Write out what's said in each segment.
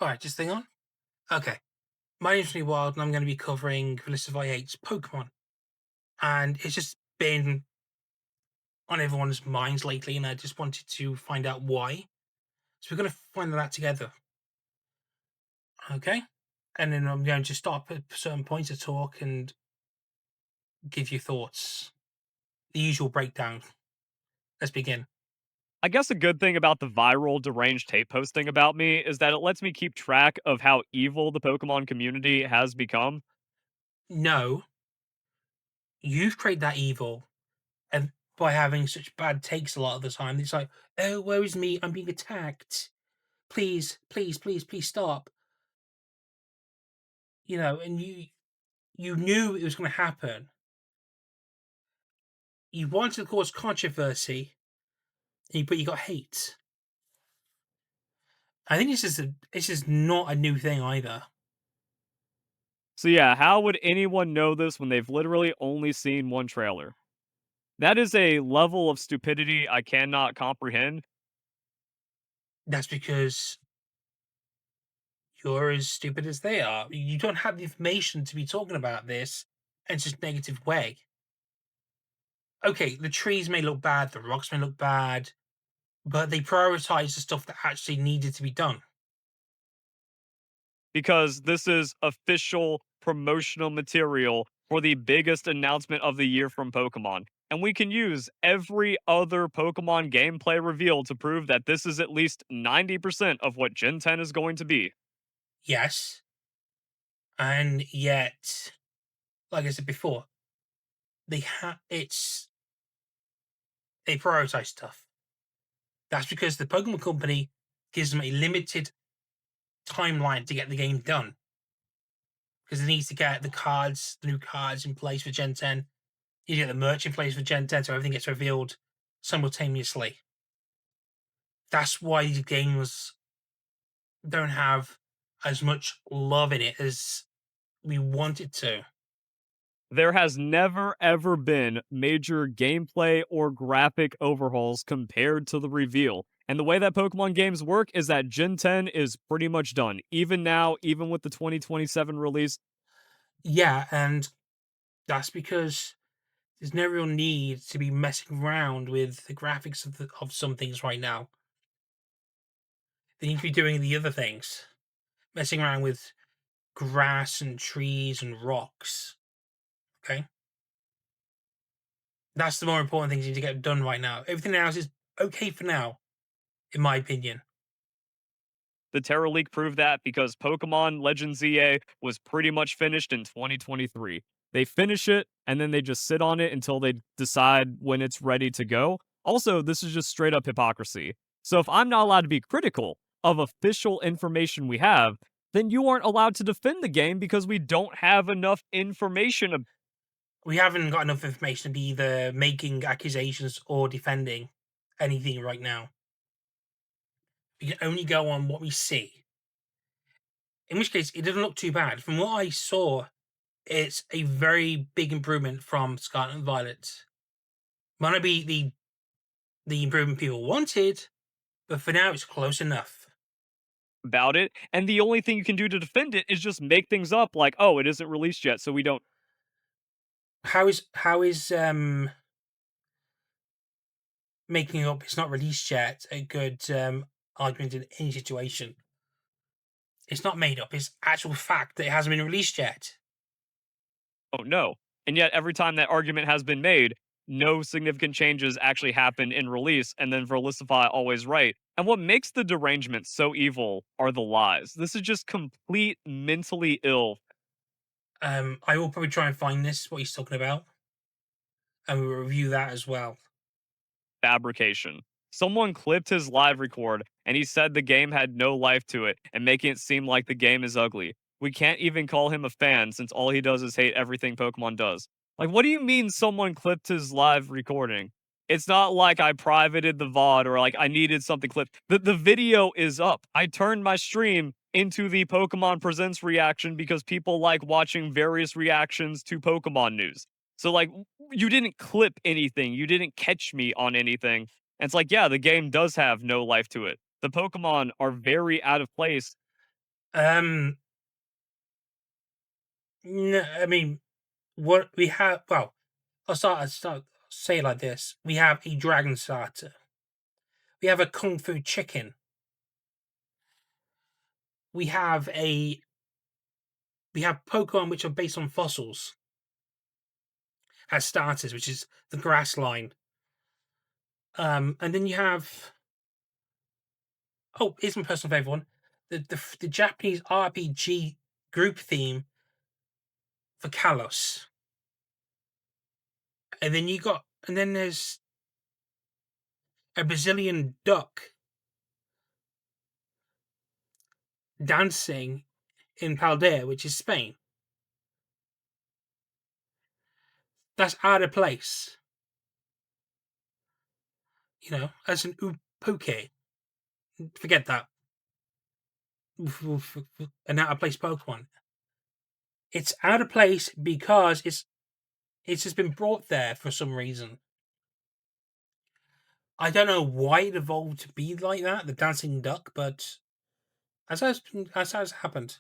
Alright, just thing on? Okay. My name's Wild, and I'm going to be covering the list of I8's Pokemon. And it's just been on everyone's minds lately, and I just wanted to find out why. So we're going to find that out together. Okay? And then I'm going to stop at certain points to talk and give you thoughts. The usual breakdown. Let's begin. I guess a good thing about the viral deranged tape posting about me is that it lets me keep track of how evil the Pokemon community has become. No, you've created that evil, and by having such bad takes a lot of the time, it's like, oh, where is me? I'm being attacked. Please, please, please, please stop. And you knew it was going to happen. You wanted to cause controversy, but you got hate. I think this is not a new thing either. So yeah, how would anyone know this when they've literally only seen one trailer? That is a level of stupidity I cannot comprehend. That's because you're as stupid as they are. You don't have the information to be talking about this in such a negative way. Okay, the trees may look bad, the rocks may look bad, but they prioritize the stuff that actually needed to be done. Because this is official promotional material for the biggest announcement of the year from Pokemon. And we can use every other Pokemon gameplay reveal to prove that this is at least 90% of what Gen 10 is going to be. Yes, and yet, like I said before, they prioritize stuff. That's because the Pokemon Company gives them a limited timeline to get the game done because it needs to get the new cards in place for Gen 10. You get the merch in place for Gen 10, so everything gets revealed simultaneously. That's why these games don't have as much love in it as we want it to. There has never ever been major gameplay or graphic overhauls compared to the reveal. And the way that Pokemon games work is that Gen 10 is pretty much done. Even now, even with the 2027 release, Yeah, and that's because there's no real need to be messing around with the graphics of some things right now. They need to be doing the other things, messing around with grass and trees and rocks. Okay, that's the more important things you need to get done right now. Everything else is okay for now, in my opinion. the Terra Leak proved that because Pokemon Legends EA was pretty much finished in 2023. They finish it and then they just sit on it until they decide when it's ready to go. Also, this is just straight up hypocrisy. So if I'm not allowed to be critical of official information we have, then you aren't allowed to defend the game because we don't have enough information. We haven't got enough information to be either making accusations or defending anything right now. We can only go on what we see. In which case, it doesn't look too bad. From what I saw, it's a very big improvement from Scarlet and Violet. Might not be the improvement people wanted, but for now, it's close enough. About it, and the only thing you can do to defend it is just make things up like, oh, it isn't released yet, so we don't. How is making up it's not released yet a good argument in any situation? It's not made up. It's actual fact that it hasn't been released yet. Oh no. And yet, every time that argument has been made, no significant changes actually happen in release, and then Verlisify always right. And what makes the derangement so evil are the lies. This is just complete mentally ill I will probably try and find this what he's talking about, and we'll review that as well. fabrication. Someone clipped his live record and he said the game had no life to it and making it seem like the game is ugly. We can't even call him a fan since all he does is hate everything Pokemon does. Like, what do you mean someone clipped his live recording? It's not like I privated the VOD or like I needed something clipped. The video is up. I turned my stream into the Pokemon Presents reaction because people like watching various reactions to Pokemon news. So, like, you didn't clip anything. You didn't catch me on anything. And it's like, yeah, the game does have no life to it. The Pokemon are very out of place. Um, no, I mean, what we have. Well, I'll say it like this: we have a dragon starter. We have a kung fu chicken. We have a we have Pokemon which are based on fossils as starters, which is the grass line. And then you have here's my personal favorite one: the Japanese RPG group theme for Kalos. And then there's a Brazilian duck dancing in Paldea, which is Spain. That's out of place, as an Upuke. Forget that. An out of place Pokemon. It's out of place because it's just been brought there for some reason. I don't know why it evolved to be like that, the dancing duck, but that's how it's happened.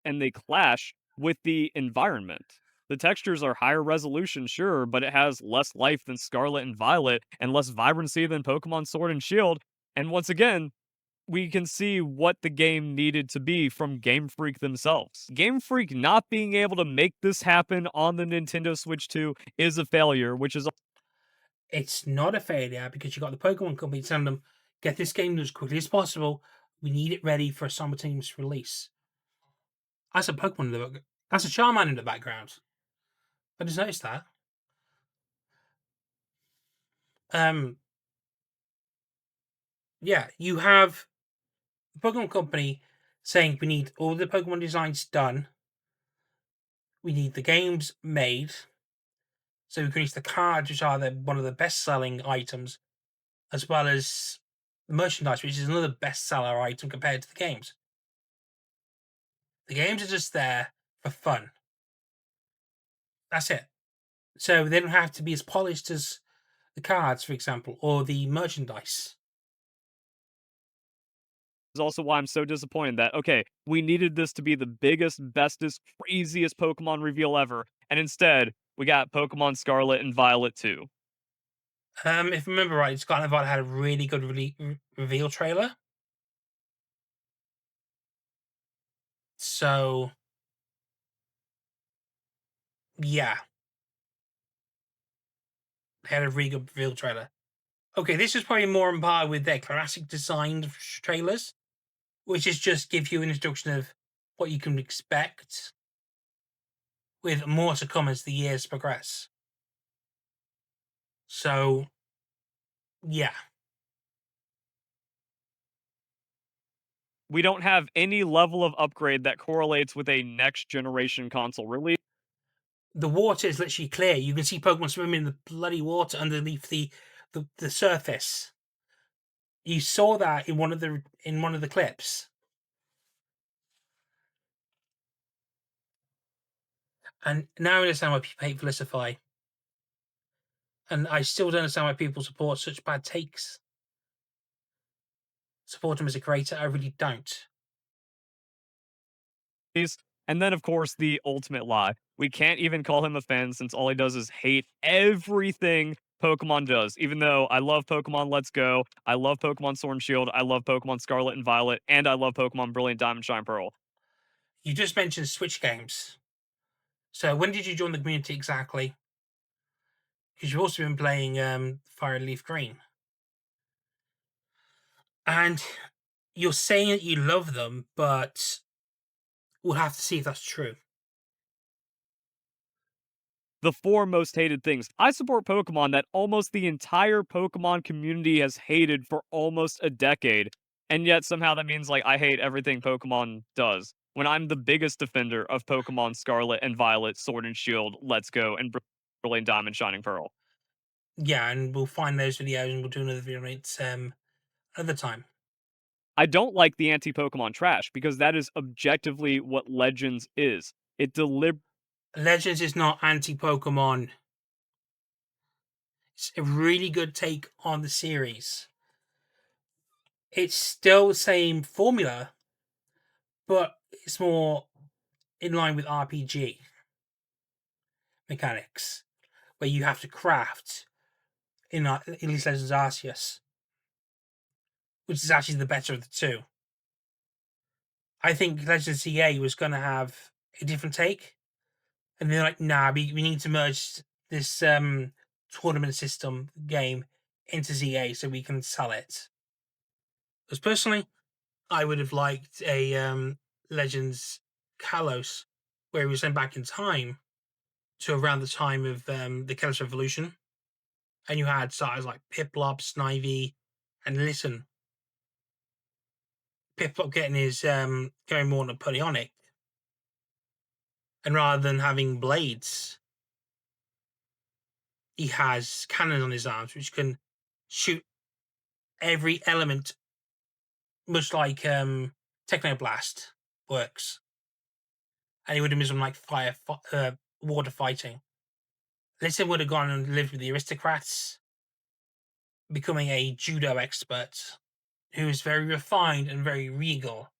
and they clash with the environment. The textures are higher resolution, sure, but it has less life than Scarlet and Violet and less vibrancy than Pokemon Sword and Shield. And once again, we can see what the game needed to be from Game Freak themselves. Game Freak not being able to make this happen on the Nintendo Switch 2 is a failure, which is It's not a failure because you got the Pokemon Company telling them, get this game as quickly as possible. We need it ready for a simultaneous release. That's a Pokemon in the back. That's a Charmander in the background. I just noticed that. Um, yeah, you have the Pokemon Company saying we need all the Pokemon designs done. We need the games made so we can use the cards, which are one of the best-selling items, as well as the merchandise, which is another bestseller item compared to the games. The games are just there for fun. That's it. So they don't have to be as polished as the cards, for example, or the merchandise. also why I'm so disappointed that, okay, we needed this to be the biggest, bestest, craziest Pokemon reveal ever, and instead, we got Pokemon Scarlet and Violet 2. If I remember right, Scarlet Violet had a really good reveal trailer. So yeah, they had a really good reveal trailer. Okay, this is probably more on par with their classic designed trailers, which is just give you an introduction of what you can expect, with more to come as the years progress. So yeah, We don't have any level of upgrade that correlates with a next generation console release. the water is literally clear. You can see Pokemon swimming in the bloody water underneath the surface. You saw that in one of the clips, and now I understand why people hate Felicify. And I still don't understand why people support such bad takes. Support him as a creator, I really don't. And then, of course, the ultimate lie. We can't even call him a fan since all he does is hate everything Pokemon does. Even though I love Pokemon Let's Go, I love Pokemon Sword and Shield, I love Pokemon Scarlet and Violet, and I love Pokemon Brilliant Diamond Shine Pearl. You just mentioned Switch games. So when did you join the community exactly? Because you've also been playing Fire and Leaf Green. And you're saying that you love them, but we'll have to see if that's true. The four most hated things. I support Pokemon that almost the entire Pokemon community has hated for almost a decade. And yet somehow that means like I hate everything Pokemon does. When I'm the biggest defender of Pokemon Scarlet and Violet, Sword and Shield, Let's Go, and Brilliant Diamond Shining Pearl. Yeah, and we'll find those videos and we'll do another video on it another time. I don't like the anti Pokemon trash because that is objectively what Legends is. It deliberately Legends is not anti Pokemon. It's a really good take on the series. It's still the same formula, but it's more in line with RPG mechanics, where you have to craft in Elite Legends Arceus, which is actually the better of the two. I think Legends CA was going to have a different take, and they're like, "Nah, we need to merge this tournament system game into ZA so we can sell it." Because personally, I would have liked a Legends Kalos where he was sent back in time to around the time of the Kalos Revolution, and you had starters like Piplup, Snivy, and Listen. Piplup getting his going more Napoleonic, and rather than having blades, he has cannons on his arms which can shoot every element, much like Technoblast works. And he would have been some like water fighting. Listen would have gone and lived with the aristocrats, becoming a judo expert who is very refined and very regal,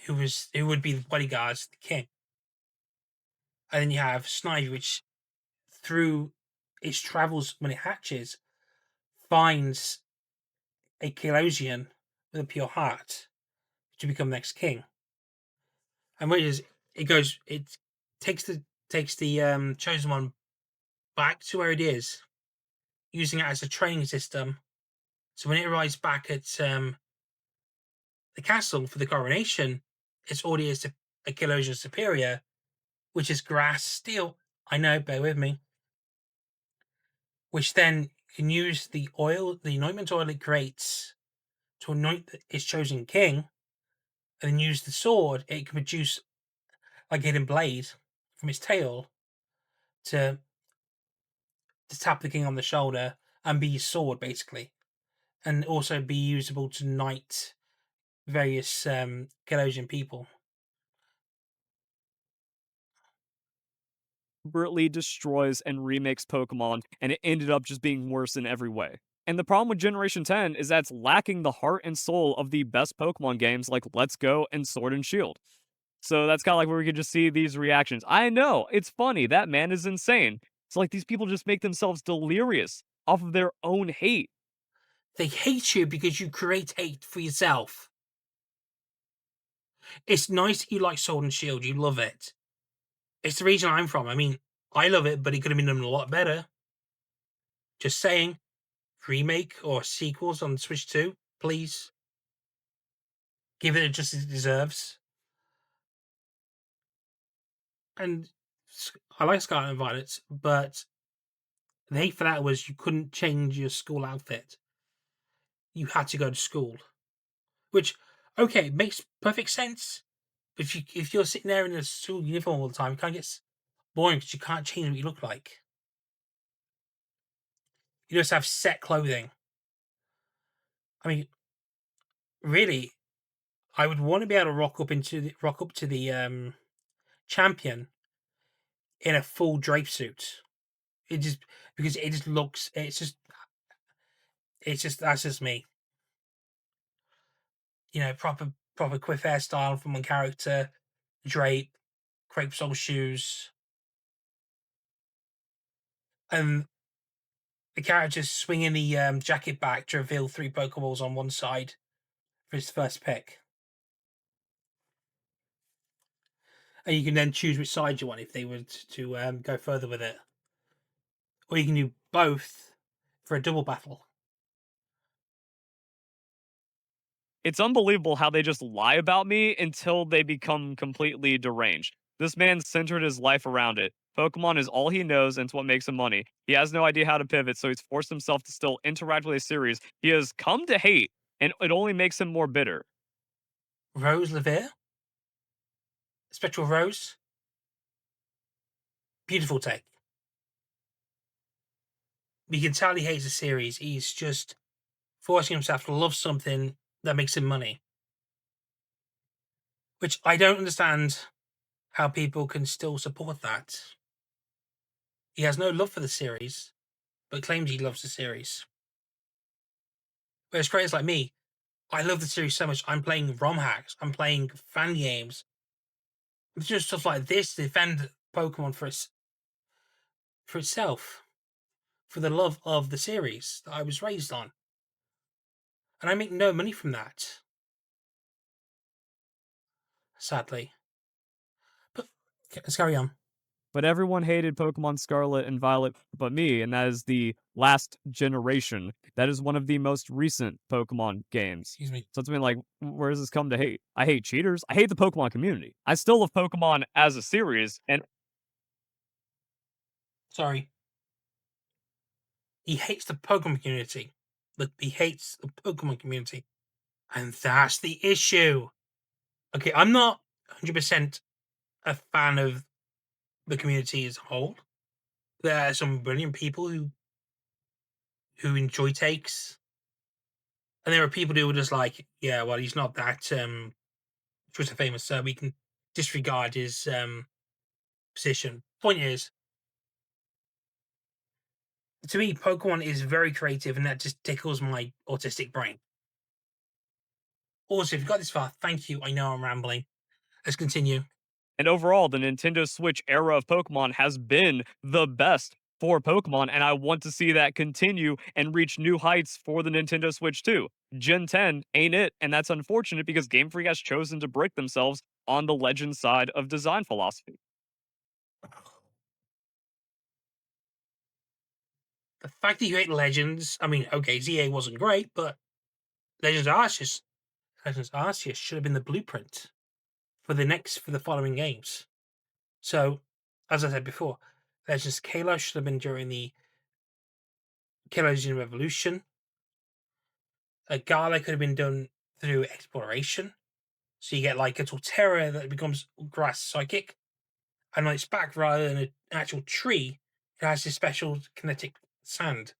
who would be the bodyguards to the king. And then you have Snivy, which through its travels when it hatches, finds a Kilosian with a pure heart to become next king. And what it is, it takes the chosen one back to where it is, using it as a training system. So when it arrives back at the castle for the coronation, it's already a Kilosian superior, which is grass steel. I know, bear with me. Which then can use the anointment oil it creates to anoint its chosen king, and then use the sword it can produce like a hidden blade from its tail to tap the king on the shoulder and be his sword basically, and also be usable to knight various Galosian people. Deliberately destroys and remakes Pokemon, and it ended up just being worse in every way. And the problem with Generation 10 is that it's lacking the heart and soul of the best Pokemon games like Let's Go and Sword and Shield. So that's kind of like where we could just see these reactions. I know, it's funny. That man is insane. It's like these people just make themselves delirious off of their own hate. They hate you because you create hate for yourself. It's nice that you like Sword and Shield, you love it. It's the region I'm from. I mean, I love it, but it could have been done a lot better. Just saying. Remake or sequels on Switch 2, please. Give it just as it deserves. And I like Scarlet and Violet, but the hate for that was you couldn't change your school outfit. You had to go to school. Which, okay, makes perfect sense. But if you're sitting there in a school uniform all the time, it kind of gets boring because you can't change what you look like. You just have set clothing. I mean, really, I would want to be able to rock up to the champion in a full drape suit. It just because it just looks. It's just that's just me. You know, proper quiff hairstyle from one character, drape, crepe sole shoes, and the character's swinging the jacket back to reveal 3 Pokeballs on one side for his first pick. And you can then choose which side you want if they were to go further with it. Or you can do both for a double battle. It's unbelievable how they just lie about me until they become completely deranged. This man centered his life around it. Pokemon is all he knows and it's what makes him money. He has no idea how to pivot, so he's forced himself to still interact with a series he has come to hate, and it only makes him more bitter. Rose Levere, Spectral Rose, beautiful take. You can tell he hates the series. He's just forcing himself to love something that makes him money. Which I don't understand how people can still support that. He has no love for the series, but claims he loves the series. Whereas creators like me, I love the series so much. I'm playing ROM hacks. I'm playing fan games. It's just stuff like this to defend Pokemon for itself, for the love of the series that I was raised on, and I make no money from that, sadly. But let's carry on. But everyone hated Pokemon Scarlet and Violet but me, and that is the last generation. That is one of the most recent Pokemon games. Excuse me. So it's been like, where does this come to hate? I hate cheaters. I hate the Pokemon community. I still love Pokemon as a series, and Sorry. He hates the Pokemon community. Look, he hates the Pokemon community, and that's the issue. Okay, I'm not 100% a fan of the community as a whole. There are some brilliant people who enjoy takes, and there are people who are just like, yeah, well, he's not that Twitter famous, so we can disregard his position. Point is, to me, Pokemon is very creative, and that just tickles my autistic brain. Also, if you got this far, thank you. I know I'm rambling. Let's continue. And overall, the Nintendo Switch era of Pokemon has been the best for Pokemon, and I want to see that continue and reach new heights for the Nintendo Switch too. Gen 10 ain't it, and that's unfortunate because Game Freak has chosen to break themselves on the Legend side of design philosophy. The fact that you hate Legends, I mean, okay, ZA wasn't great, but Legends Arceus, Legends Arceus should have been the blueprint for the following games. So, as I said before, Legends Kalos should have been during the Kalos Revolution. Gala could have been done through exploration. So you get like a Torterra that becomes grass psychic, and on its back, rather than an actual tree, it has this special kinetic sand,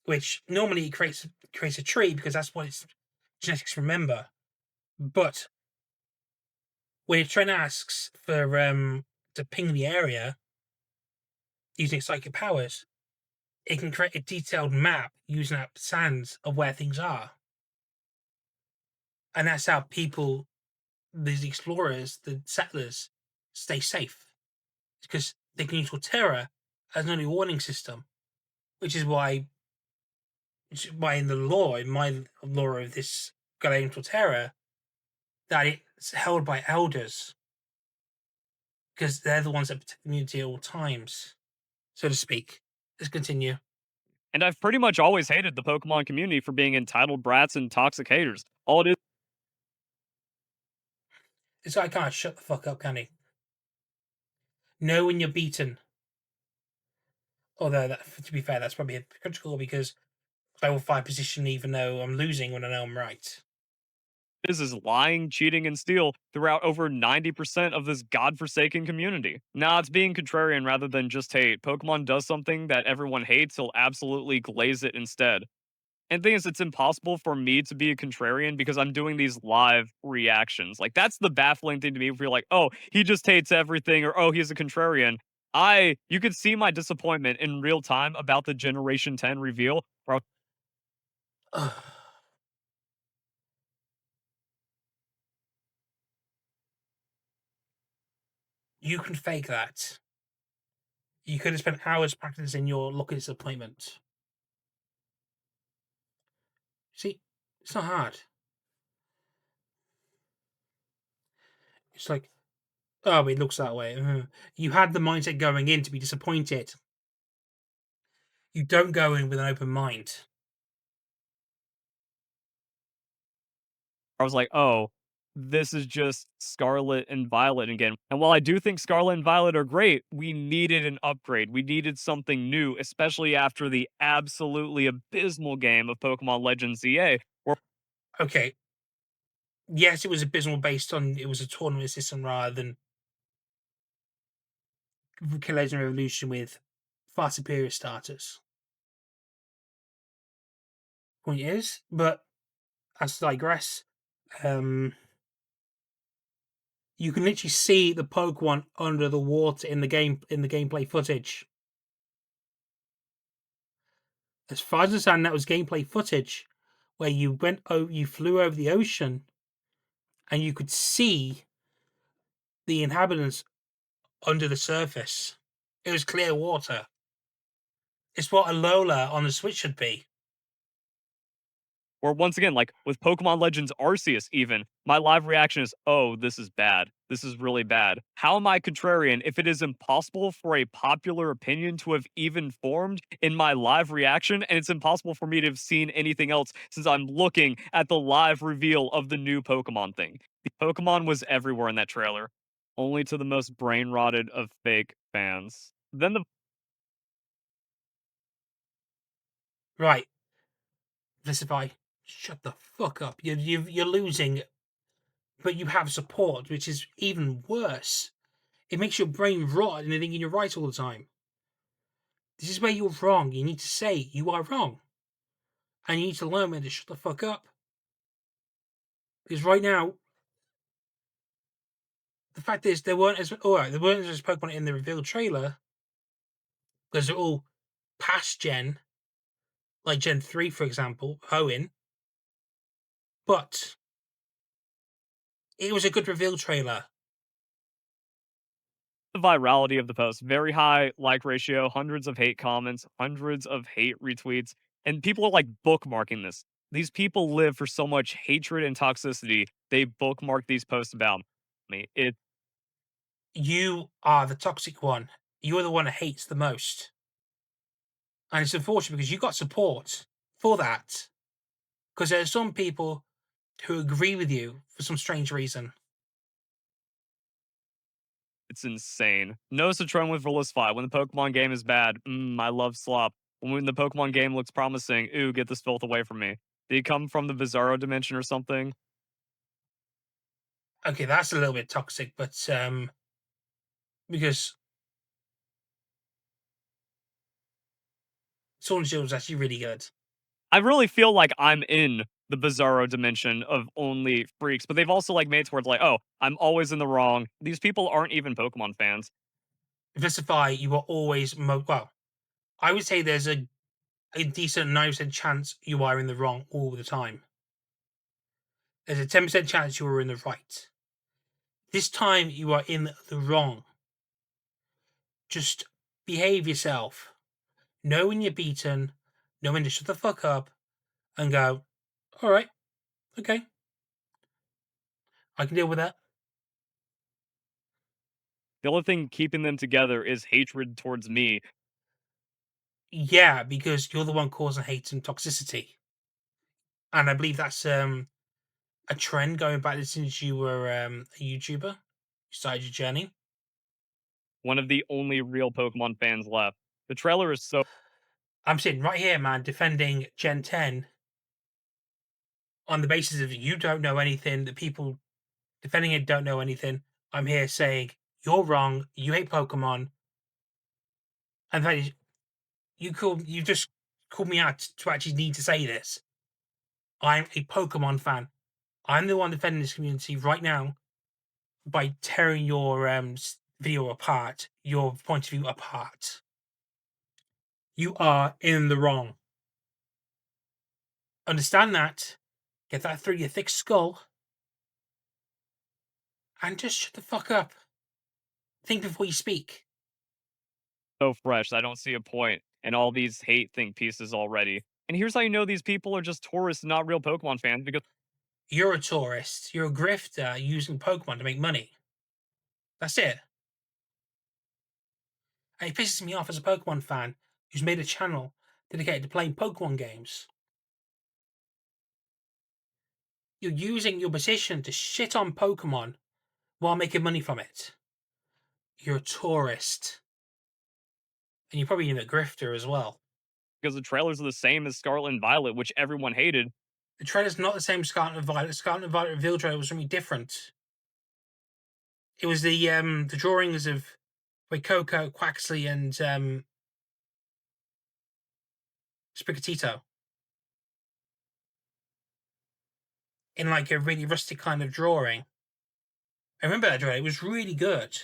which normally creates a tree because that's what its genetics remember. But when your trainer asks for to ping the area using psychic powers, it can create a detailed map using that sands of where things are, and that's how people, these explorers, the settlers, stay safe because they can use Torterra as an early warning system, which is why in the lore, in my lore of this Galarian Torterra, that it's held by elders because they're the ones that protect the community at all times, so to speak. Let's continue. And I've pretty much always hated the Pokemon community for being entitled brats and toxic haters. All it is This guy can't shut the fuck up, can he? Know when you're beaten. Although, to be fair, that's probably hypocritical because I will fight position even though I'm losing when I know I'm right. is lying, cheating, and steal throughout over 90% of this godforsaken community. Nah, it's being contrarian rather than just hate. Pokemon does something that everyone hates, he'll absolutely glaze it instead. And the thing is, it's impossible for me to be a contrarian because I'm doing these live reactions. Like, that's the baffling thing to me. If you're like, oh, he just hates everything, or oh, he's a contrarian. You could see my disappointment in real time about the Generation 10 reveal. Where I You can fake that. You could have spent hours practicing your look of disappointment. See, it's not hard. It's like, oh, it looks that way. You had the mindset going in to be disappointed. You don't go in with an open mind. was like, oh, this is just Scarlet and Violet again. And while I do think Scarlet and Violet are great, we needed an upgrade. We needed something new, especially after the absolutely abysmal game of Pokemon Legends ZA. Where Okay, yes, it was abysmal based on it was a tournament system rather than Collision Revolution with far superior starters. Point is, but as to digress, um, you can literally see the Pokemon under the water in the gameplay footage. As far as I understand, that was gameplay footage where you flew over the ocean and you could see the inhabitants under the surface. It was clear water. It's what a Lola on the Switch should be. Or once again, like with Pokemon Legends Arceus, even, my live reaction is, oh, this is bad. This is really bad. How am I contrarian if it is impossible for a popular opinion to have even formed in my live reaction, and it's impossible for me to have seen anything else since I'm looking at the live reveal of the new Pokemon thing? The Pokemon was everywhere in that trailer, only to the most brain rotted of fake fans. Then the Right, Visify, shut the fuck up. You're losing, but you have support, which is even worse. It makes your brain rot and thinking you're right all the time. This is where you're wrong. You need to say you are wrong. And you need to learn when to shut the fuck up. Because right now, the fact is there weren't as alright, there weren't as Pokemon in the reveal trailer because they're all past gen, like Gen 3, for example, Hoenn. But it was a good reveal trailer. virality of the post, very high like ratio, hundreds of hate comments, hundreds of hate retweets, and people are like bookmarking this. These people live for so much hatred and toxicity. They bookmark these posts about me. You are the toxic one. You're the one that hates the most. And it's unfortunate because you got support for that. Because there are some people who agree with you for some strange reason. It's insane. Notice the trend with Velisfy. When the Pokemon game is bad, I love slop. When the Pokemon game looks promising, ooh, get this filth away from me. Did he come from the Bizarro dimension or something? Okay, that's a little bit toxic, but because Sword and Shield was actually really good. I really feel like I'm in the bizarro dimension of only freaks, but they've also like made it where it's like, oh, I'm always in the wrong. These people aren't even Pokemon fans. Visify, you are always well. I would say there's a decent 9% chance you are in the wrong all the time. There's a 10% chance you are in the right. This time you are in the wrong. Just behave yourself. Know when you're beaten, know when to shut the fuck up and go, all right, okay, I can deal with that. The only thing keeping them together is hatred towards me. Yeah, because you're the one causing hate and toxicity. And I believe that's a trend going back since you were a YouTuber. You started your journey. One of the only real Pokemon fans left. The trailer is so I'm sitting right here, man, defending Gen 10 on the basis of you don't know anything, the people defending it don't know anything. I'm here saying you're wrong, you hate Pokemon, and that you just called me out to actually need to say this. I'm a Pokemon fan. I'm the one defending this community right now by tearing your video apart, your point of view apart. You are in the wrong. Understand that. Get that through your thick skull, and just shut the fuck up. Think before you speak. fresh. I don't see a point in all these hate think pieces already. And here's how you know these people are just tourists, not real Pokemon fans, because You're a tourist. You're a grifter using Pokemon to make money. That's it. And it pisses me off as a Pokemon fan who's made a channel dedicated to playing Pokemon games. You're using your position to shit on Pokemon while making money from it. You're a tourist. And you're probably even a grifter as well. the trailers are the same as Scarlet and Violet, which everyone hated. The trailer's not the same as Scarlet and Violet. Scarlet and Violet reveal trailer was something different. It was the drawings of Coco, Quaxley, and Sprigatito in like a really rustic kind of drawing. I remember that drawing. It was really good.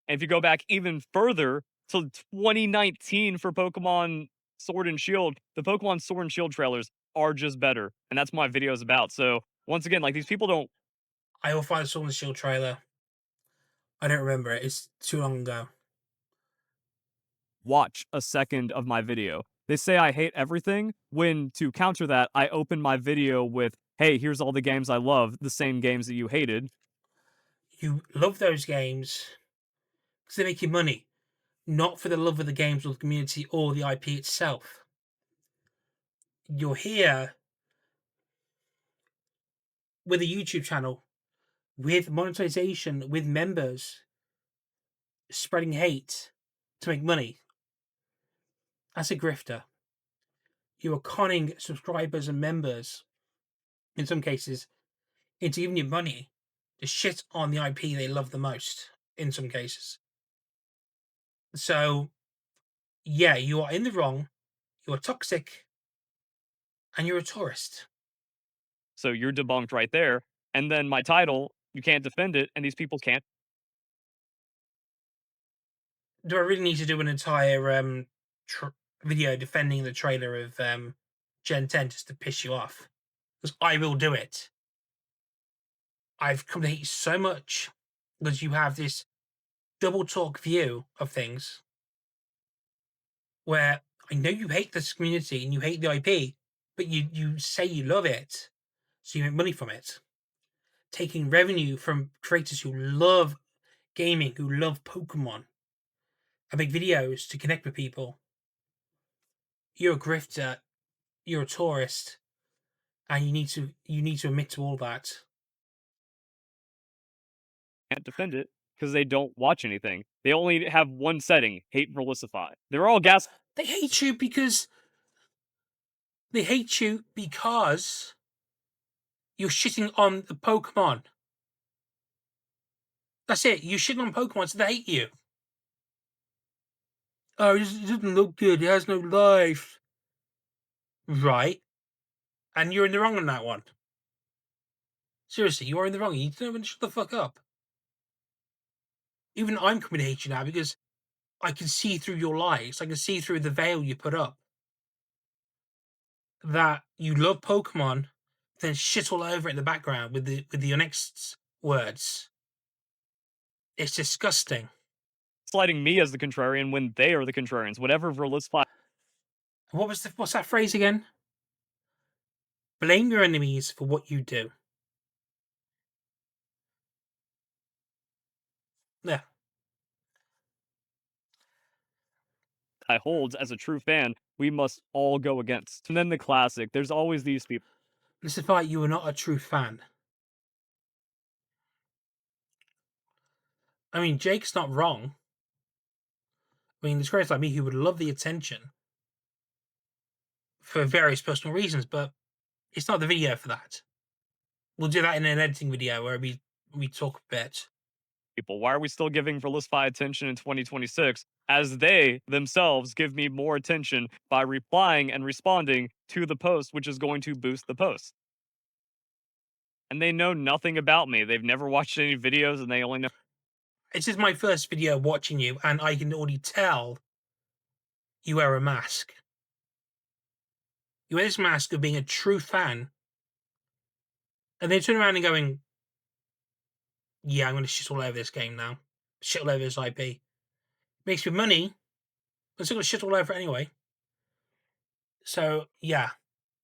And if you go back even further to 2019 for Pokemon Sword and Shield, the Pokemon Sword and Shield trailers are just better. And that's what my video is about. So once again, like these people don't I will find Sword and Shield trailer. I don't remember it. It's too long ago. watch a second of my video. They say I hate everything, when to counter that, I open my video with, hey, here's all the games I love, the same games that you hated. You love those games because they make you money, not for the love of the games or the community or the IP itself. You're here with a YouTube channel, with monetization, with members, spreading hate to make money. That's a grifter. You are conning subscribers and members, in some cases, into giving you money to shit on the IP they love the most, in some cases. So, yeah, you are in the wrong, you are toxic, and you're a tourist. So you're debunked right there. And then my title, you can't defend it, and these people can't. Do I really need to do an entire video defending the trailer of Gen 10 just to piss you off? Because I will do it. I've come to hate you so much because you have this double talk view of things where I know you hate this community and you hate the IP, but you say you love it, so you make money from it, taking revenue from creators who love gaming, who love Pokemon, and make videos to connect with people. You're a grifter, you're a tourist, and you need to admit to all that. Can't defend it because they don't watch anything. They only have one setting, hate Verlicify. They're all gas They hate you because they hate you because you're shitting on the Pokemon. That's it. You shitting on Pokemon, so they hate you. Oh, it doesn't look good. It has no life. Right. And you're in the wrong on that one. Seriously, you are in the wrong. You need to know when to shut the fuck up. Even I'm coming to hate you now because I can see through your lies. I can see through the veil you put up. That you love Pokemon, then shit all over it in the background with your next words. It's disgusting. sliding me as the contrarian when they are the contrarians. Whatever Verlicify What's that phrase again? Blame your enemies for what you do. Yeah. holds as a true fan, we must all go against. And then the classic, there's always these people. This is why you are not a true fan. I mean, Jake's not wrong. I mean, there's creators like me who would love the attention for various personal reasons, but it's not the video for that. We'll do that in an editing video where we talk a bit. Why are we still giving Verlicify attention in 2026 as they themselves give me more attention by replying and responding to the post, which is going to boost the post? And they know nothing about me. They've never watched any videos and they only know This is my first video watching you, and I can already tell you wear a mask. You wear this mask of being a true fan, and then turn around and going, "Yeah, I'm going to shit all over this game now. Shit all over this IP. Makes me money. I'm still going to shit all over it anyway." So yeah,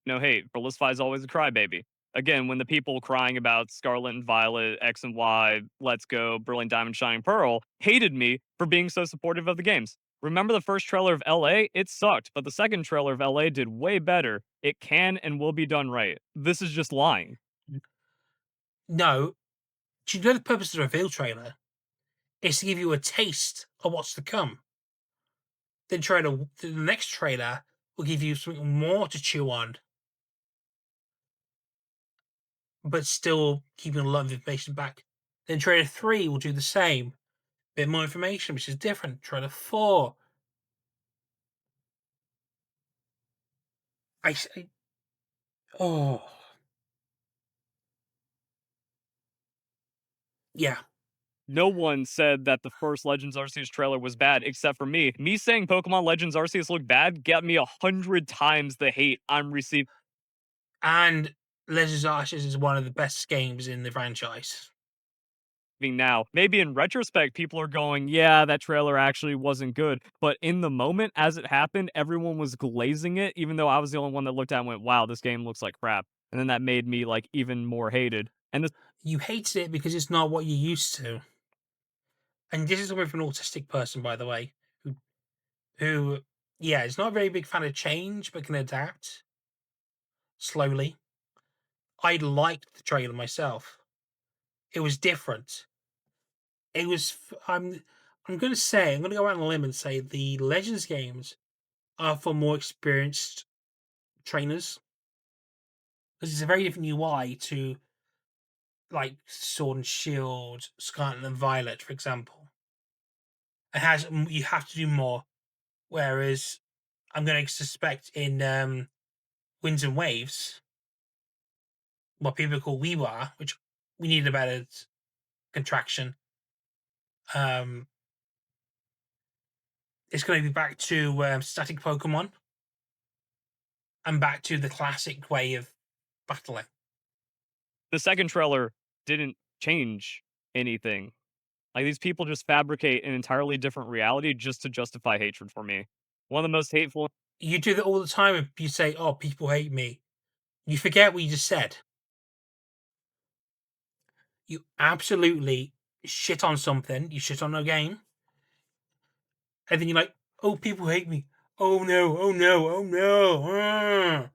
no hate. Verlicify is always a crybaby. Again, when the people crying about Scarlet and Violet, X and Y, Let's Go, Brilliant Diamond, Shining Pearl hated me for being so supportive of the games. Remember the first trailer of LA? It sucked, but the second trailer of LA did way better. It can and will be done right. This is just lying. no. Do you know the purpose of the reveal trailer is to give you a taste of what's to come? Then the next trailer will give you something more to chew on, but still keeping a lot of information back. Then trailer 3 will do the same. Bit more information, which is different. Trailer 4. I oh yeah. No one said that the first Legends Arceus trailer was bad except for me. Me saying Pokemon Legends Arceus looked bad got me 100 times the hate I'm receiving. And Legends Arceus is one of the best games in the franchise. Now. Maybe in retrospect, people are going, yeah, that trailer actually wasn't good. But in the moment, as it happened, everyone was glazing it, even though I was the only one that looked at it and went, wow, this game looks like crap. And then that made me like even more hated. And the You hated it because it's not what you're used to. And this is with an autistic person, by the way, who yeah, is not a very big fan of change, but can adapt slowly. I liked the trailer myself. It was different. It was. I'm going to say. I'm going to go out on a limb and say the Legends games are for more experienced trainers because it's a very different UI to like Sword and Shield, Scarlet and Violet, for example. It has you have to do more. Whereas I'm going to suspect in Winds and Waves, what people call WeWa, which we need a better contraction. Um, it's going to be back to static Pokemon and back to the classic way of battling. the second trailer didn't change anything. Like these people just fabricate an entirely different reality just to justify hatred for me. One of the most hateful You do that all the time. If you say, "Oh, people hate me," you forget what you just said. You absolutely shit on something. You shit on a game, and then you're like, "Oh, people hate me. Oh no! Oh no! Oh no!"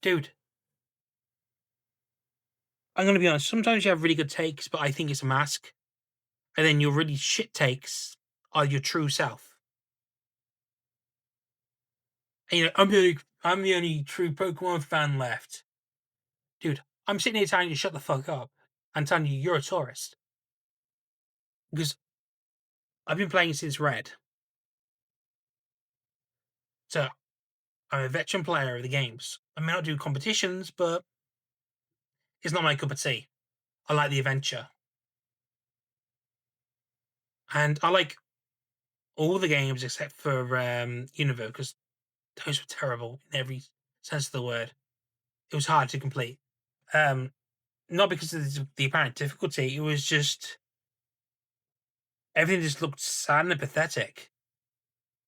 Dude, I'm gonna be honest. Sometimes you have really good takes, but I think it's a mask. And then your really shit takes are your true self. And you're like, I'm the only true Pokemon fan left. Dude, I'm sitting here telling you to shut the fuck up and telling you you're a tourist. Because I've been playing since Red. So I'm a veteran player of the games. I may not do competitions, but it's not my cup of tea. I like the adventure. And I like all the games except for Univo, because those were terrible in every sense of the word. It was hard to complete. Um, Not because of the apparent difficulty, it was just everything just looked sad and pathetic.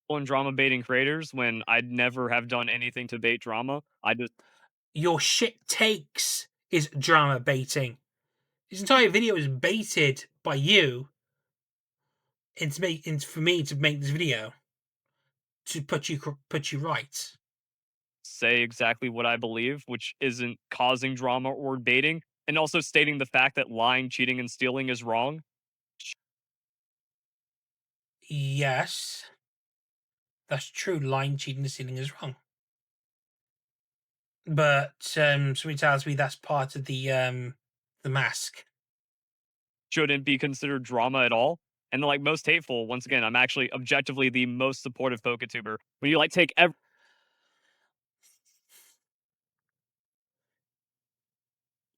and drama baiting creators when I'd never have done anything to bait drama. I just Your shit takes is drama baiting. This entire video is baited by you into for me to make this video to put you right. say exactly what I believe, which isn't causing drama or baiting, and also stating the fact that lying, cheating, and stealing is wrong. Yes, that's true. Lying, cheating, and stealing is wrong. But somebody tells me that's part of the mask. Shouldn't be considered drama at all. And like most hateful, once again, I'm actually objectively the most supportive PokeTuber. When you like take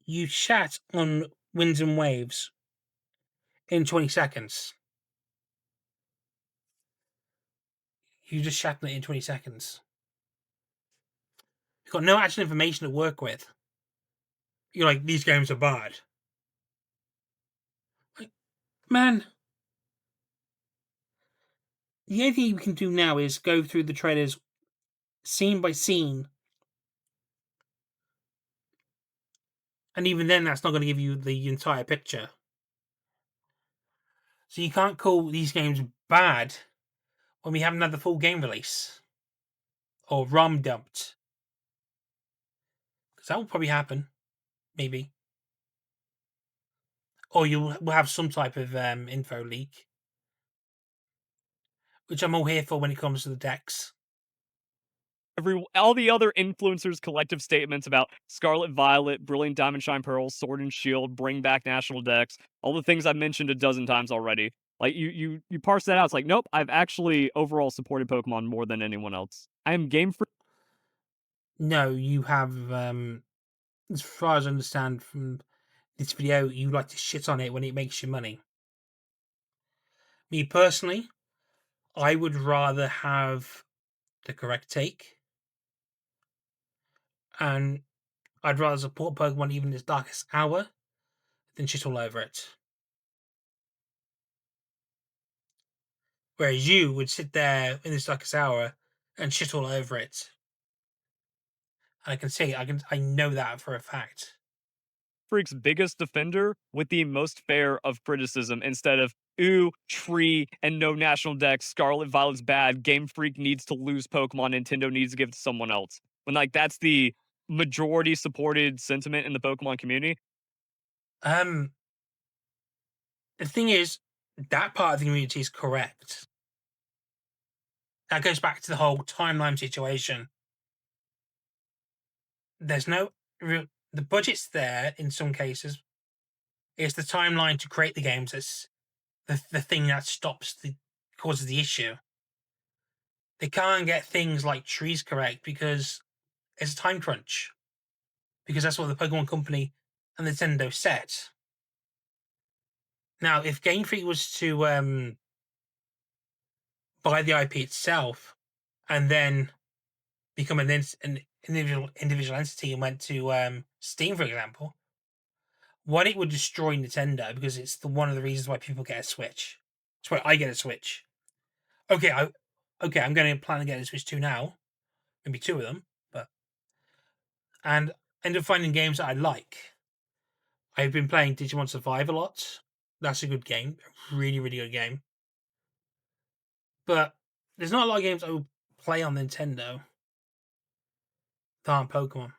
You chat on Winds and Waves in 20 seconds. You just chat on it in 20 seconds. You've got no actual information to work with. You're like, these games are bad. Like, man, the only thing you can do now is go through the trailers scene by scene. And even then, that's not going to give you the entire picture. So you can't call these games bad when we haven't had the full game release or ROM dumped. Because that will probably happen, maybe. Or we'll have some type of info leak, which I'm all here for when it comes to the decks. all the other influencers' collective statements about Scarlet Violet, Brilliant Diamond Shine Pearl, Sword and Shield, bring back national decks, all the things I've mentioned a dozen times already. Like you parse that out. It's like, nope, I've actually overall supported Pokemon more than anyone else. I am game for No, you have, as far as I understand from this video, you like to shit on it when it makes you money. Me personally, I would rather have the correct take and I'd rather support Pokemon even in its darkest hour than shit all over it. Whereas you would sit there in its darkest hour and shit all over it. I can say I know that for a fact. Freak's biggest defender with the most fair of criticism instead of ooh, tree, and no national deck, Scarlet Violet's bad, Game Freak needs to lose Pokemon, Nintendo needs to give it to someone else. When like that's the majority supported sentiment in the Pokemon community. Um, the thing is, that part of the community is correct. That goes back to the whole timeline situation. There's no the budget's there in some cases. It's the timeline to create the games that's the thing that stops the causes the issue. They can't get things like trees correct because it's a time crunch. Because that's what the Pokemon Company and Nintendo set. Now, if Game Freak was to buy the IP itself and then become an individual entity and went to Steam, for example, one, it would destroy Nintendo because it's one of the reasons why people get a Switch. That's why I get a Switch. Okay, I'm going to plan to get a Switch 2 now, maybe two of them, but and end up finding games that I like. I've been playing Digimon Survive a lot. That's a good game, really, really good game. But there's not a lot of games I would play on Nintendo that aren't Pokemon,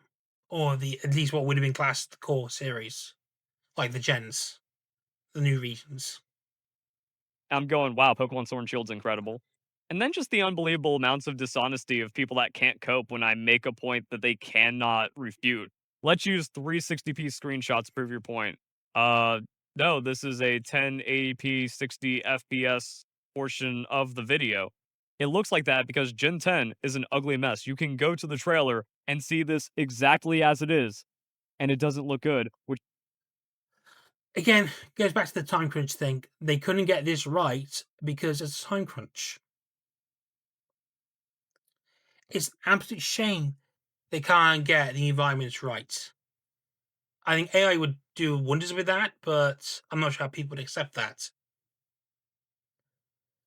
or the at least what would have been classed the core series, like the gens, the new regions. I'm going, wow, Pokemon Sword and Shield's incredible. And then just the unbelievable amounts of dishonesty of people that can't cope when I make a point that they cannot refute. Let's use 360p screenshots to prove your point. Uh, no, this is a 1080p 60 FPS portion of the video. It looks like that because Gen 10 is an ugly mess. You can go to the trailer and see this exactly as it is, and it doesn't look good, which Again, goes back to the time crunch thing. They couldn't get this right because it's a time crunch. It's an absolute shame they can't get the environments right. I think AI would do wonders with that, but I'm not sure how people would accept that.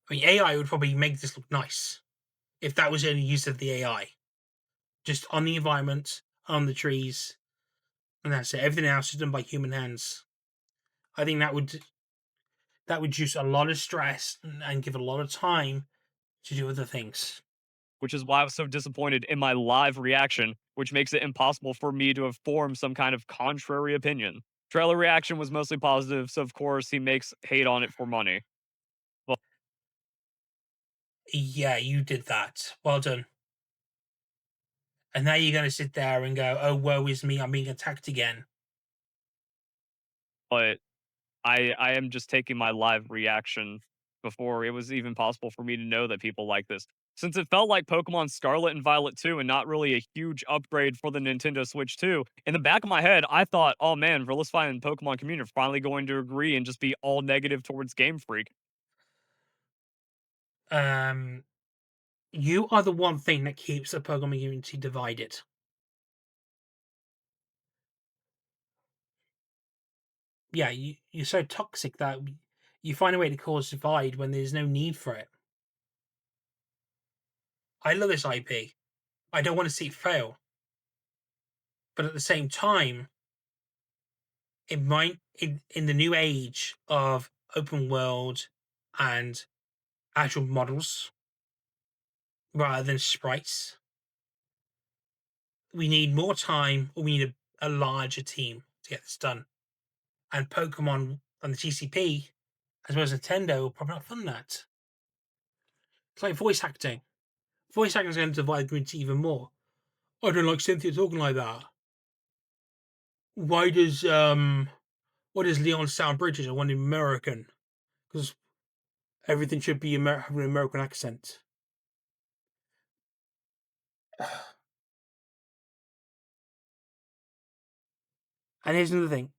I mean, AI would probably make this look nice if that was the only use of the AI. Just on the environment, on the trees, and that's it. Everything else is done by human hands. I think that would reduce a lot of stress and give a lot of time to do other things. which is why I was so disappointed in my live reaction, which makes it impossible for me to have formed some kind of contrary opinion. Trailer reaction was mostly positive, so of course he makes hate on it for money. Yeah, you did that. Well done. And now you're going to sit there and go, "Oh, woe is me! I'm being attacked again." But I am just taking my live reaction before it was even possible for me to know that people like this. Since it felt like Pokemon Scarlet and Violet 2 and not really a huge upgrade for the Nintendo Switch 2, in the back of my head, I thought, oh man, Verlisfy and Pokemon community are finally going to agree and just be all negative towards Game Freak. Um, you are the one thing that keeps the Pokemon community divided. Yeah, you're so toxic that you find a way to cause divide when there's no need for it. I love this IP. I don't want to see it fail, but at the same time, it might in the new age of open world and actual models rather than sprites. We need more time, or we need a larger team to get this done. And Pokemon and the GCP, as well as Nintendo, will probably not fund that. It's like voice acting. Voice acting is going to divide the community even more. I don't like Cynthia talking like that. Why does Leon sound British? I want him American because everything should be have an American accent. And here's another thing: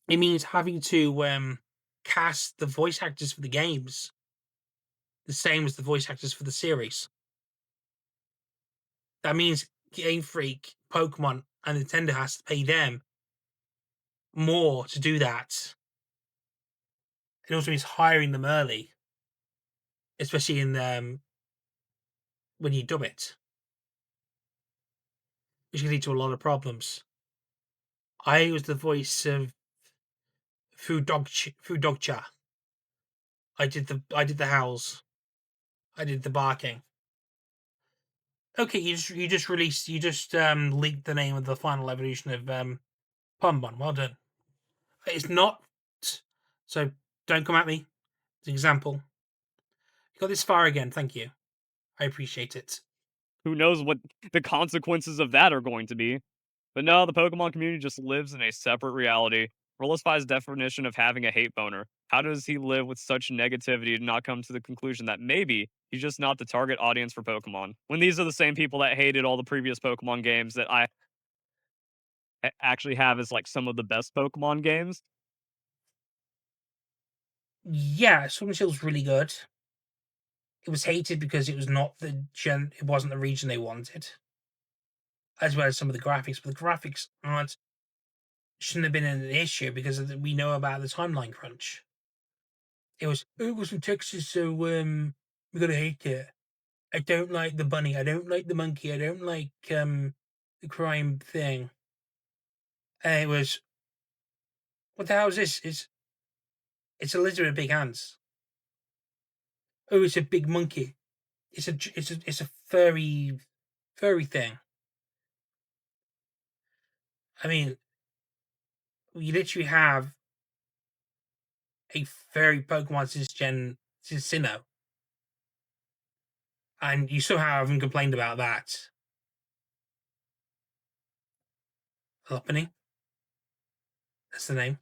it means having to cast the voice actors for the games the same as the voice actors for the series. That means Game Freak, Pokemon, and Nintendo has to pay them more to do that. It also means hiring them early, especially in when you dub it, which can lead to a lot of problems. I was the voice of Food Dog Cha. I did the howls. I did the barking. Okay, you just leaked the name of the final evolution of Pumbon. Well done. It's not, so don't come at me. It's an example. You got this far again. Thank you. I appreciate it. Who knows what the consequences of that are going to be? But no, the Pokemon community just lives in a separate reality. Rollispy's definition of having a hate boner. How does he live with such negativity to not come to the conclusion that maybe he's just not the target audience for Pokemon? When these are the same people that hated all the previous Pokemon games that I actually have as like some of the best Pokemon games. Yeah, Sword and Shield's really good. It was hated because it was not it wasn't the region they wanted, as well as some of the graphics. But the graphics aren't shouldn't have been an issue because we know about the timeline crunch. It was from Texas, so we're gonna hate it. I don't like the bunny. I don't like the monkey. I don't like the crime thing. And it was, what the hell is this? It's a lizard with big hands. Oh, it's a big monkey. It's a furry thing. I mean, we literally have a furry Pokemon since Sinnoh, and you somehow haven't complained about that. Lopunny, that's the name.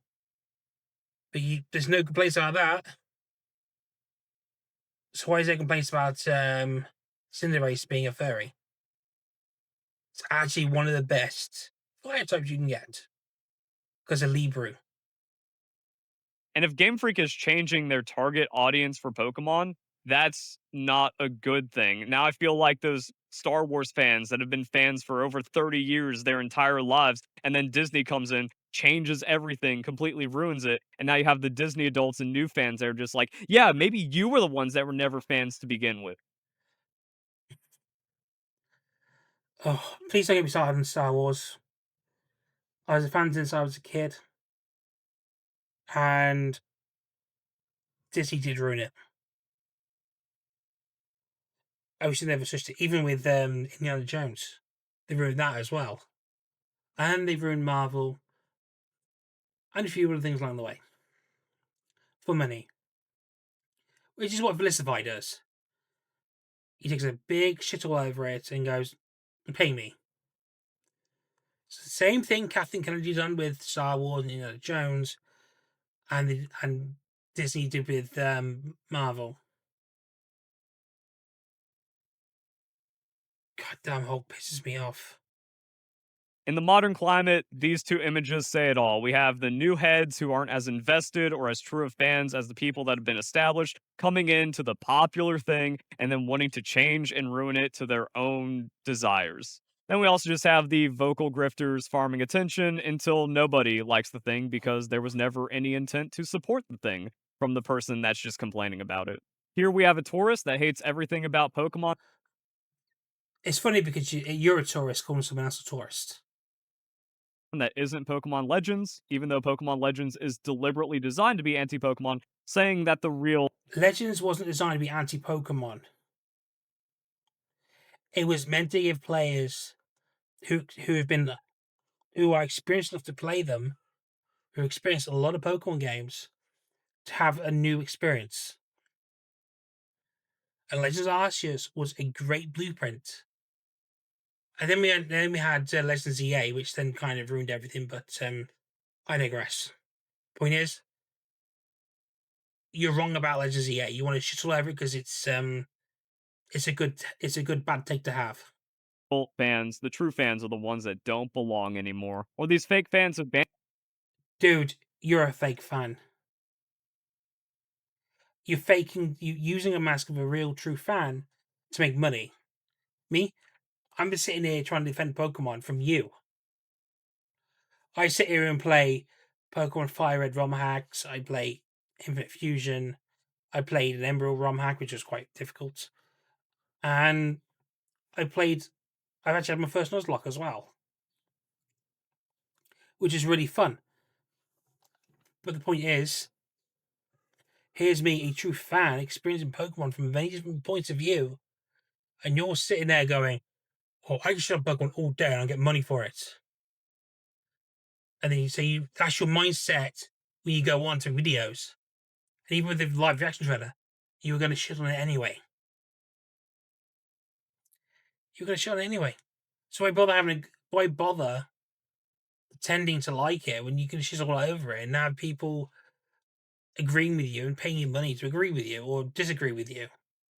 But there's no complaints about that. So why is there complaints about Cinderace being a furry? It's actually one of the best fire types you can get because of Libru. And if Game Freak is changing their target audience for Pokemon, that's not a good thing. Now I feel like those Star Wars fans that have been fans for over 30 years, their entire lives, and then Disney comes in, changes everything, completely ruins it. And now you have the Disney adults and new fans that are just like, yeah, maybe you were the ones that were never fans to begin with. Oh, please don't get me started on Star Wars. I was a fan since I was a kid, and Disney did ruin it. I wish they never switched it. Even with Indiana Jones, they ruined that as well, and they've ruined Marvel and a few other things along the way for money, which is what Felicify does. He takes a big shit all over it and goes, "Pay me." It's the same thing Kathleen Kennedy done with Star Wars and Indiana Jones, and Disney did with Marvel. God damn, Hulk pisses me off. In the modern climate, these two images say it all. We have the new heads who aren't as invested or as true of fans as the people that have been established coming into the popular thing and then wanting to change and ruin it to their own desires. Then we also just have the vocal grifters farming attention until nobody likes the thing because there was never any intent to support the thing from the person that's just complaining about it. Here we have a tourist that hates everything about Pokemon It's funny because you're a tourist calling someone else a tourist. that isn't Pokemon Legends, even though Pokemon Legends is deliberately designed to be anti Pokemon, saying that the real Legends wasn't designed to be anti Pokemon. It was meant to give players who have been who are experienced enough to play them, who experienced a lot of Pokemon games, to have a new experience. And Legends Arceus was a great blueprint. And then we had Legends EA, which then kind of ruined everything. But I digress. Point is, you're wrong about Legends EA. You want to shit all over it because it's a good bad take to have. fans, the true fans, are the ones that don't belong anymore. Or these fake fans of band Dude, you're a fake fan. You using a mask of a real true fan to make money. Me, I'm just sitting here trying to defend Pokemon from you. I sit here and play Pokemon Fire Red ROM hacks. I play Infinite Fusion. I played an Emerald ROM hack, which was quite difficult. And I played. I've actually had my first Nuzlocke as well, which is really fun. But the point is, here's me, a true fan, experiencing Pokemon from many different points of view, and you're sitting there going, "Oh, I can shut up Pokemon all day and I'll get money for it." And then that's your mindset when you go on to videos. And even with the live reaction trailer, you were going to shit on it anyway. You're going to shit on it anyway. So why bother pretending to like it when you can shit all over it and have people agreeing with you and paying you money to agree with you or disagree with you?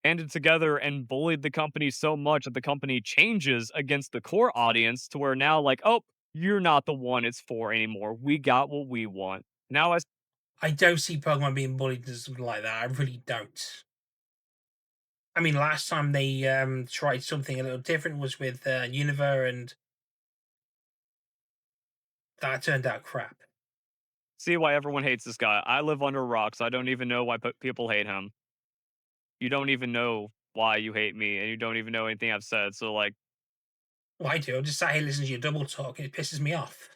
Banded together and bullied the company so much that the company changes against the core audience to where now, like, oh, you're not the one it's for anymore. We got what we want. Now, as I don't see Pokemon being bullied into something like that. I really don't. I mean, last time they tried something a little different was with Univer, and that turned out crap. see why everyone hates this guy. I live under a rock, so I don't even know why people hate him. You don't even know why you hate me, and you don't even know anything I've said. So, like, Well, I do. I just sat here listening to your double talk, and it pisses me off.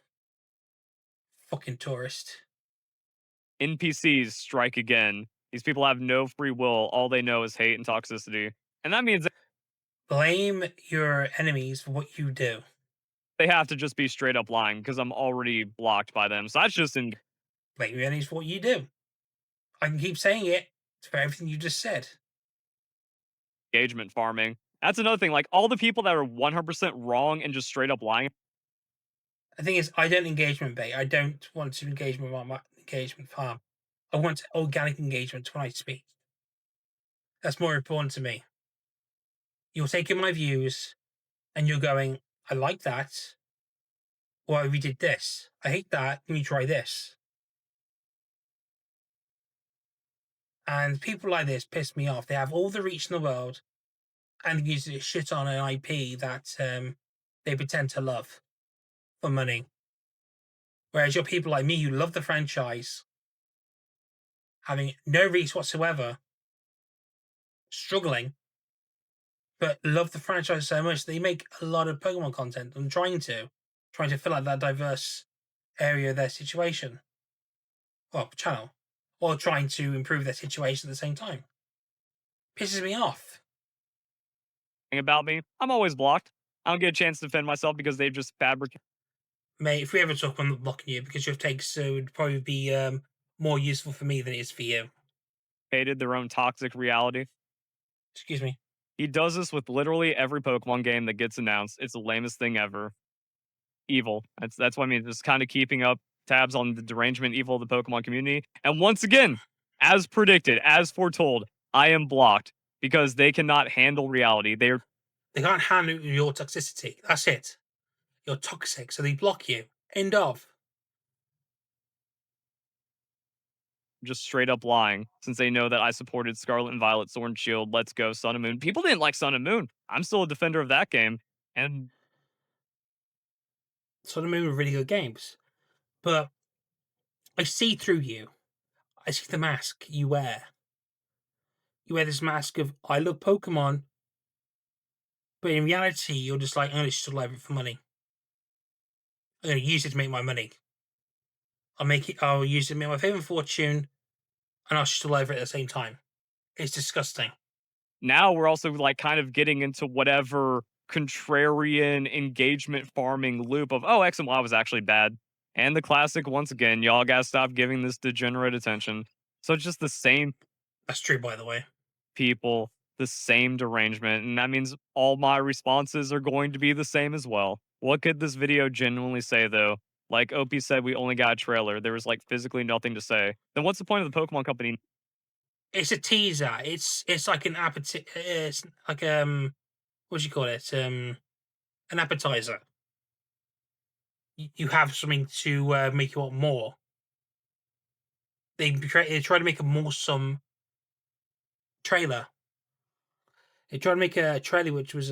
Fucking tourist. NPCs strike again. These people have no free will. All they know is hate and toxicity. And that means Blame your enemies for what you do. they have to just be straight up lying because I'm already blocked by them. So that's just Blame your enemies for what you do. I can keep saying it for everything you just said. engagement farming. That's another thing. Like all the people that are 100% wrong and just straight up lying, The thing is, I don't engagement bait. I don't want to engage with my engagement farm. I want organic engagement when I speak. That's more important to me. You're taking my views and you're going, I like that. Why we did this? I hate that. Can you try this? And people like this piss me off. They have all the reach in the world and use it shit on an IP that they pretend to love for money. Whereas you're people like me who love the franchise, having no reach whatsoever, struggling, but love the franchise so much they make a lot of Pokemon content and trying to fill out that diverse area of their situation. Well, channel. Or trying to improve their situation at the same time. Pisses me off. about me. I'm always blocked. I don't get a chance to defend myself because they've just fabricated Mate, if we ever talk, I'm not blocking you because your takes would probably be more useful for me than it is for you. their own toxic reality. Excuse me. He does this with literally every Pokemon game that gets announced. It's the lamest thing ever. Evil. That's what I mean. Just kind of keeping up tabs on the derangement evil of the Pokemon community. And once again, as predicted, as foretold, I am blocked because they cannot handle reality. They're They can't handle your toxicity. That's it. You're toxic, so they block you. End of. just straight up lying since they know that I supported Scarlet and Violet, Sword and Shield, Let's Go, Sun and Moon. People didn't like Sun and Moon. I'm still a defender of that game. And Sun and Moon were really good games. But I see through you. I see the mask you wear. You wear this mask of I love Pokemon, but in reality, you're just like, I'm going to still love it for money. I'm going to use it to make my money. I'll use it to make my favorite fortune, and I'll still over it at the same time. It's disgusting. now we're also like kind of getting into whatever contrarian engagement farming loop of, oh, X and Y was actually bad. And the classic, once again, y'all gotta stop giving this degenerate attention. So it's just the same That's true, by the way. people, the same derangement. And that means all my responses are going to be the same as well. What could this video genuinely say, though? Like OP said, we only got a trailer. There was like physically nothing to say. Then what's the point of the Pokemon Company? It's a teaser. It's like an appetite. It's like what do you call it? An appetizer. You have something to make you want more. They try to make a more some trailer. They tried to make a trailer which was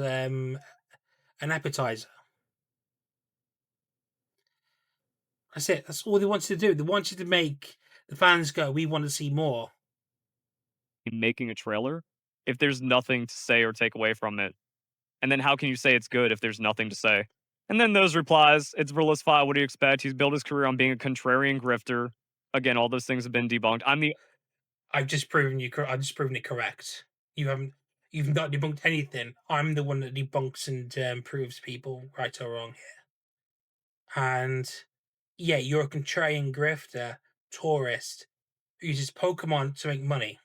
an appetizer. That's it. That's all they wanted to do. They wanted to make the fans go, "We want to see more." Making a trailer if there's nothing to say or take away from it? And then how can you say it's good if there's nothing to say? And then those replies, it's Verlisfy, what do you expect? He's built his career on being a contrarian grifter. Again, all those things have been debunked. I'm the I've just proven you. I've just proven it correct. You haven't. You've not debunked anything. I'm the one that debunks and proves people right or wrong here. And yeah, you're a contrarian grifter, tourist who uses Pokemon to make money.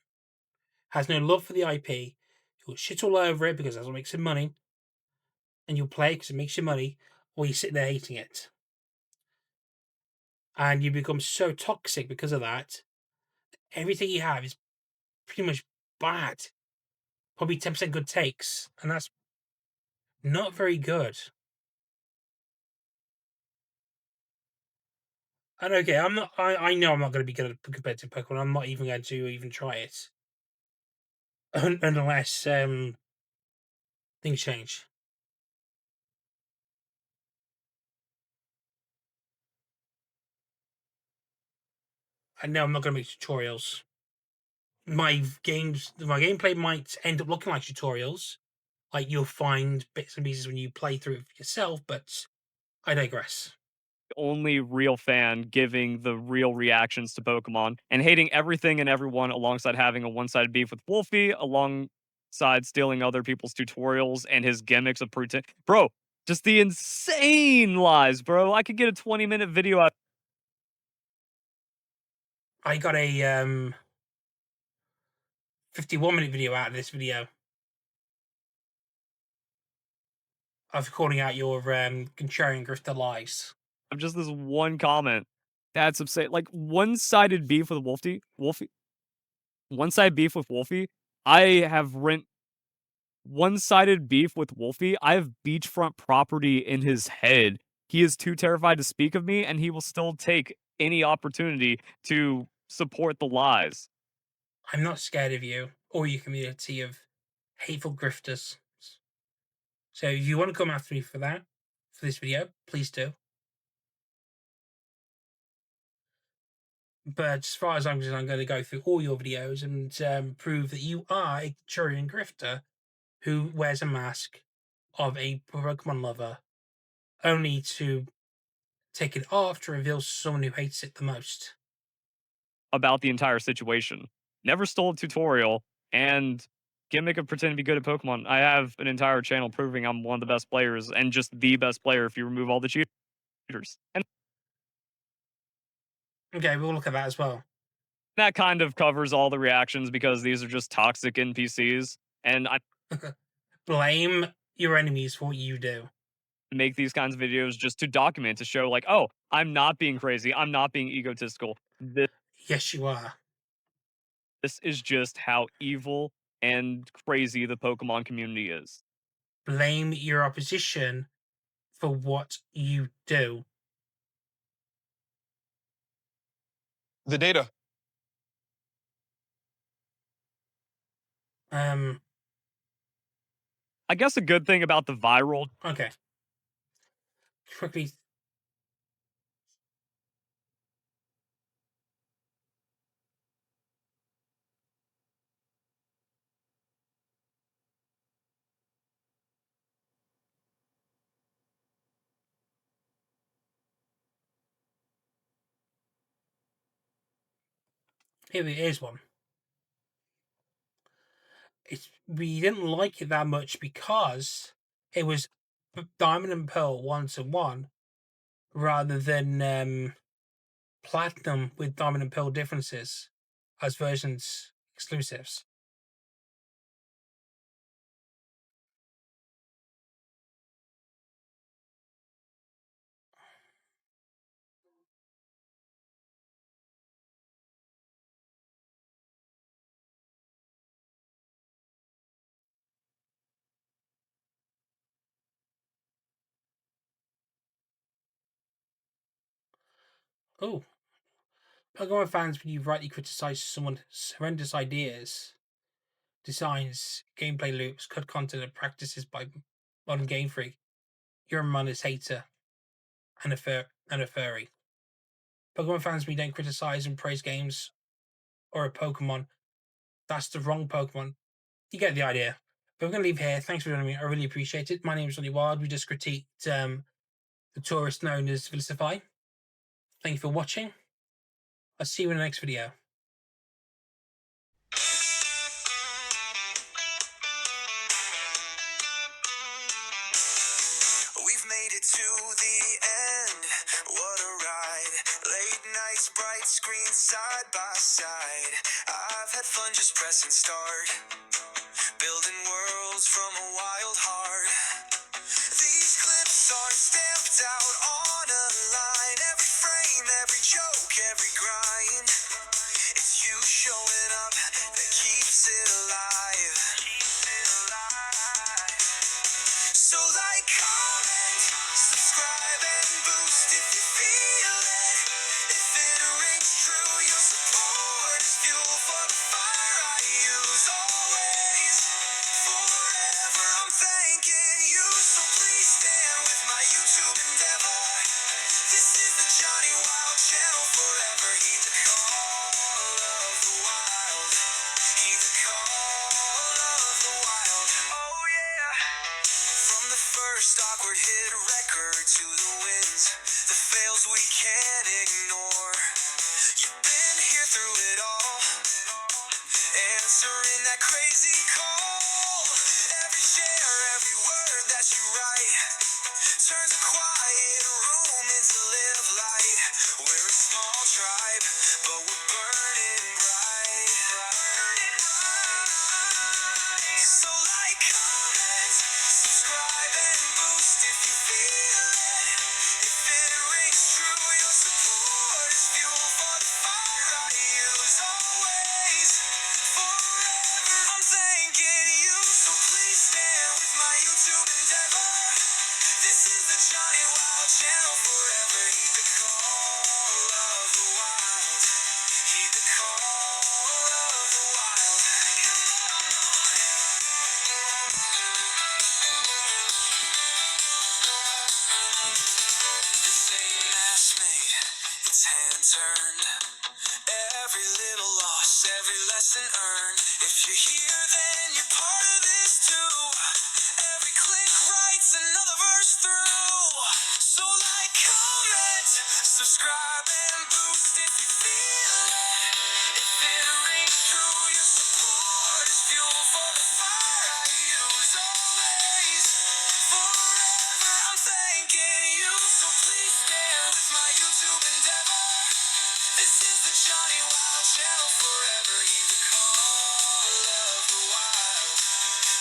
Has no love for the IP. You'll shit all over it because that's what makes him money, and you'll play it because it makes you money, or you sit there hating it. And you become so toxic because of that. Everything you have is pretty much bad. Probably 10% good takes, and that's not very good. And okay, I'm not. I know I'm not going to be good at competitive Pokemon. I'm not even going to even try it unless things change. I know I'm not going to make tutorials. My gameplay might end up looking like tutorials. Like you'll find bits and pieces when you play through it yourself, but I digress. only real fan giving the real reactions to Pokemon and hating everything and everyone alongside having a one-sided beef with Wolfie, alongside stealing other people's tutorials and his gimmicks of pretend. Bro, just the insane lies, bro. I could get a 20-minute video out. I got a 51-minute video out of this video of calling out your contrarian grifter lies. Of just this one comment. That's insane. Like one-sided beef with Wolfie. One-sided beef with Wolfie. I have rent one-sided beef with Wolfie. I have beachfront property in his head. He is too terrified to speak of me, and he will still take any opportunity to support the lies. I'm not scared of you or your community of hateful grifters. So if you want to come after me for that, for this video, please do. But as far as I'm concerned, I'm going to go through all your videos and prove that you are a Turian grifter who wears a mask of a Pokemon lover, only to take it off to reveal someone who hates it the most. About the entire situation. Never stole a tutorial, and gimmick of pretend to be good at Pokemon. I have an entire channel proving I'm one of the best players, and just the best player if you remove all the cheaters. And Okay, we'll look at that as well. that kind of covers all the reactions because these are just toxic NPCs. And I Blame your enemies for what you do. make these kinds of videos just to document, to show, like, oh, I'm not being crazy. I'm not being egotistical. Yes, you are. This is just how evil and crazy the Pokemon community is. Blame your opposition for what you do. The data. Um, I guess a good thing about the viral okay. Quickly. Here's one. We didn't like it that much because it was Diamond and Pearl 1-to-1 rather than Platinum with Diamond and Pearl differences as versions exclusives. Oh, Pokemon fans, when you rightly criticize someone's horrendous ideas, designs, gameplay loops, cut content, and practices by Modern Game Freak, you're a mindless hater and a furry. Pokemon fans, we don't criticize and praise games or a Pokemon. That's the wrong Pokemon. You get the idea. But we're going to leave here. Thanks for joining me. I really appreciate it. My name is Ronnie Wild. We just critiqued the tourist known as Villicify. Thank you for watching. I'll see you in the next video. We've made it to the end. What a ride. Late nights, bright screens side by side. I've had fun just pressing start. Building worlds from a wild heart. These clips are stamped out on a line. Every frame, every joke, every grind. It's you showing up that keeps it alive. So like, comment, subscribe and boost if you feel it. If it rings true, your support is fuel for the fire I use always, forever. I'm thanking you, so please stand with my YouTube endeavor. This is the Johnny Wild channel forever. Heed the call of the wild. Heed the call of the wild. Oh yeah. From the first awkward hit record to the wins, the fails we can't ignore. You've been here through it all, answering that crazy call. Every share, every word that you write turns a quiet room into live light. We're a small tribe, but we're burning bright. So like, comment, subscribe and boost if you feel it. If it rings true, your support is fuel for the fire I use always, forever. I'm thanking you, so please stand with my YouTube endeavor. This is the Johnny Wild channel forever. Heed the call of the wild. Heed the call of the wild. This ain't match made, it's hand turned. Every little loss, every lesson earned. If you're here, then you're part of this too. Every click writes another verse through. So like, comment, subscribe and boost if you feel it. If it rings true, your support is fuel for the fire I use always, forever. I'm thanking you, so please stand with my YouTube endeavor. This is the Johnny Wild channel forever. Heed the call of the wild.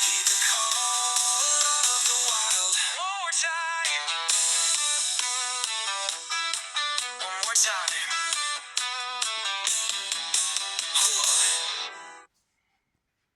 Heed the call of the wild. One more time. One more time.